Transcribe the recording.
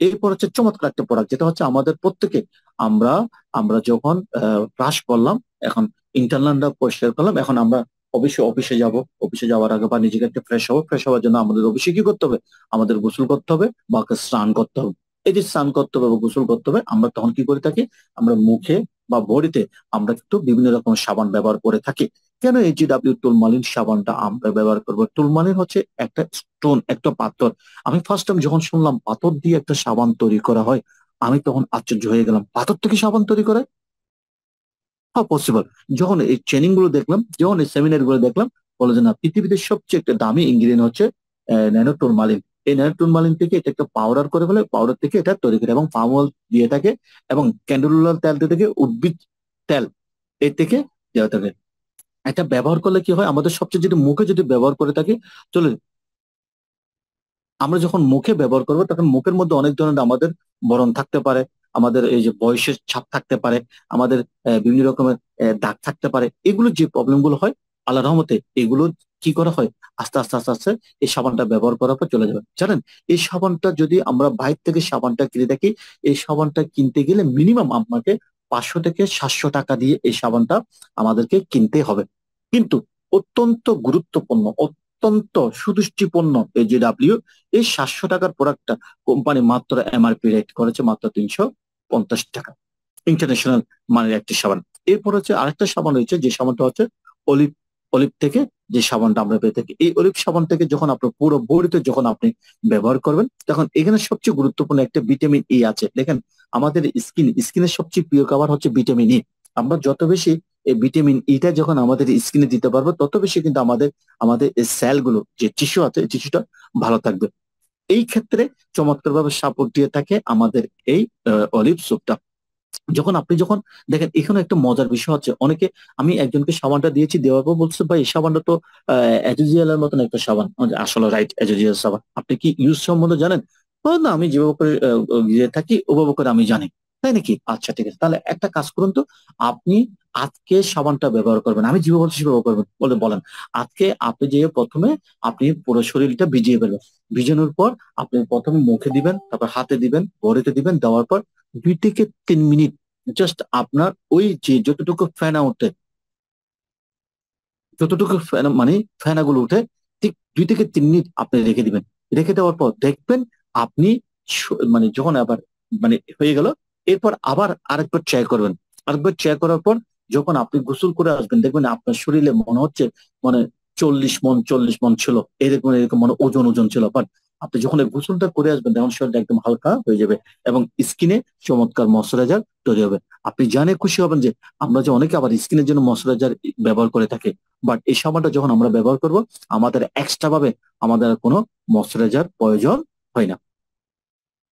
এরপর হচ্ছে চমৎকার একটা প্রোডাক্ট, যেটা হচ্ছে আমাদের প্রত্যেকে, আমরা আমরা যখন ব্রাশ করলাম, এখন ইন্টারনালটা পরিষ্কার করলাম, এখন আমরা অবশ্যই অফিসে যাব। অফিসে যাওয়ার আগে বা নিজেকে একটা ফ্রেশ হবো, ফ্রেশ হওয়ার জন্য আমাদের অবশ্যই কি করতে হবে? আমাদের গোসল করতে হবে বা স্নান করতে হবে। এই যে স্নান করতে হবে বা গোসল করতে হবে, আমরা তখন কি করে থাকি? আমরা মুখে বা বডিতে আমরা কিন্তু বিভিন্ন রকম সাবান ব্যবহার করে থাকি। কেন এই জিডাব্লিউ টুলমালিন সাবানটা আমরা ব্যবহার করবো? টুলমালিন হচ্ছে একটা স্টোন, একটা পাথর। আমি ফার্স্ট টাইম যখন শুনলাম পাথর দিয়ে একটা সাবান তৈরি করা হয়, আমি তখন আশ্চর্য হয়ে গেলাম, পাথর থেকে সাবান তৈরি করে? হ্যাঁ, পসিবল। যখন এই ট্রেনিং গুলো দেখলাম, যখন এই সেমিনার গুলো দেখলাম, বলে যে না, পৃথিবীতে সবচেয়ে একটা দামি ইনগ্রিডিয়েন্ট হচ্ছে ন্যানো টুলমালিন। এই ন্যানো টুলমালিন থেকে এটা একটা পাউডার করে ফেলে, পাউডার থেকে এটা তৈরি করে, এবং পাম অয়েল দিয়ে থাকে, এবং ক্যান্ডুলার তেল দিয়ে থাকে, উদ্ভিদ তেল এর থেকে দেওয়া থাকে। এটা ব্যবহার করলে কি হয়? আমাদের সবচেয়ে, যদি মুখে যদি ব্যবহার করে থাকি, চলে, আমরা যখন মুখে ব্যবহার করবো তখন মুখের মধ্যে অনেক ধরনের আমাদের বরণ থাকতে পারে, আমাদের এই যে বয়সের ছাপ থাকতে পারে, আমাদের বিভিন্ন রকমের দাগ থাকতে পারে। এগুলো যে প্রবলেম গুলো হয়, আল্লাহ রহমতে এগুলো কি করা হয়, আস্তে আস্তে আস্তে আস্তে এই সাবানটা ব্যবহার করার পর চলে যাবে। জানেন, এই সাবানটা যদি আমরা বাইরে থেকে সাবানটা কিনে থাকি, এই সাবানটা কিনতে গেলে মিনিমাম আপনাকে 500 থেকে 700 টাকা দিয়ে এই সাবানটা আমাদেরকে কিনতে হবে। কিন্তু অত্যন্ত গুরুত্বপূর্ণ, অত্যন্ত সুদৃষ্টিপূর্ণ এই যে ডাব্লিউ, এই 700 টাকার প্রোডাক্টটা কোম্পানি মাত্র এমআরপি রেট করেছে মাত্র 350 টাকা। ইন্টারন্যাশনাল মানের একটি সাবান। এরপর হচ্ছে আরেকটা সাবান রয়েছে, যে সাবানটা হচ্ছে অলিভ, অলিভ থেকে যে সাবানটা আমরা পেয়ে থাকি। এই অলিভ সাবান থেকে যখন আপনার পুরো বডিতে যখন আপনি ব্যবহার করবেন, তখন এখানে সবচেয়ে গুরুত্বপূর্ণ একটা ভিটামিন ই আছে। দেখেন, আমাদের স্কিনের সবচেয়ে প্রিয় খাবার হচ্ছে ভিটামিন ই। আমরা যত বেশি এই ভিটামিন ইটা যখন আমাদের স্কিনে দিতে পারবো, তত বেশি কিন্তু আমাদের আমাদের এই সেলগুলো, যে টিস্যু আছে, টিস্যুটা ভালো থাকবে। এই ক্ষেত্রে চমৎকার ভাবে সাপোর্ট দিয়ে থাকে আমাদের এই অলিভ স্যুপটা। যখন দেখেন, এখানে একটা মজার বিষয় হচ্ছে, অনেকে, আমি একজনকে সাবানটা দিয়েছি, দেওয়ার পর বলছে ভাই এই সাবানটা তো অ্যাজোজিয়াল এর মতন একটা সাবান। আমি বলছি, আসলে রাইট, অ্যাজোজিয়াল সাবান। আপনি কি ইউজ সম্বন্ধে জানেন? না, আমি যেভাবে করে ইয়ে থাকি ওভাবে করে আমি জানি। তাই নাকি? আচ্ছা, ঠিক আছে, তাহলে একটা কাজ করুন তো। আপনি আজকে সাবানটা ব্যবহার করবেন, আমি যেভাবে বলছি সেভাবে করবেন, বলে বলেন। আজকে আপনি যে প্রথমে আপনি পুরো শরীরটা ভিজিয়ে ফেলবেন। ভিজানোর পর আপনি প্রথমে মুখে দিবেন, তারপর হাতে দিবেন, বডিতে দিবেন, দেওয়ার পর 2 থেকে 3 মিনিট জাস্ট আপনার ওই যে যতটুকু ফেনা ওঠে, যতটুকু ফেনা মানে ফেনাগুলো উঠে, ঠিক 2 থেকে 3 মিনিট আপনি রেখে দিবেন। রেখে দেওয়ার পর দেখবেন আপনি মানে যখন আবার মানে হয়ে গেল, এরপর আবার আরেকবার ট্রাই করবেন। আরেকবার ট্রাই করার পর যখন আপনি গোসল করে আসবেন, দেখবেন আপনার শরীরে মনে হচ্ছে মানে 40 মণ ছিল, এরকম এরকম মানে ওজন ওজন ছিল, বাট আপনি যখন এই গোসলটা করে আসবেন তখন শরীরটা একদম হালকা হয়ে যাবে, এবং স্কিনে চমৎকার ময়শ্চারাইজার তৈরি হবে। আপনি জানে খুশি হবেন যে আমরা যে অনেকে আবার স্কিনের জন্য ময়শ্চারাইজার ব্যবহার করে থাকি, বাট এই সাবানটা যখন আমরা ব্যবহার করব, আমাদের এক্সট্রা ভাবে আমাদের আর কোনো ময়শ্চারাইজার প্রয়োজন হয় না।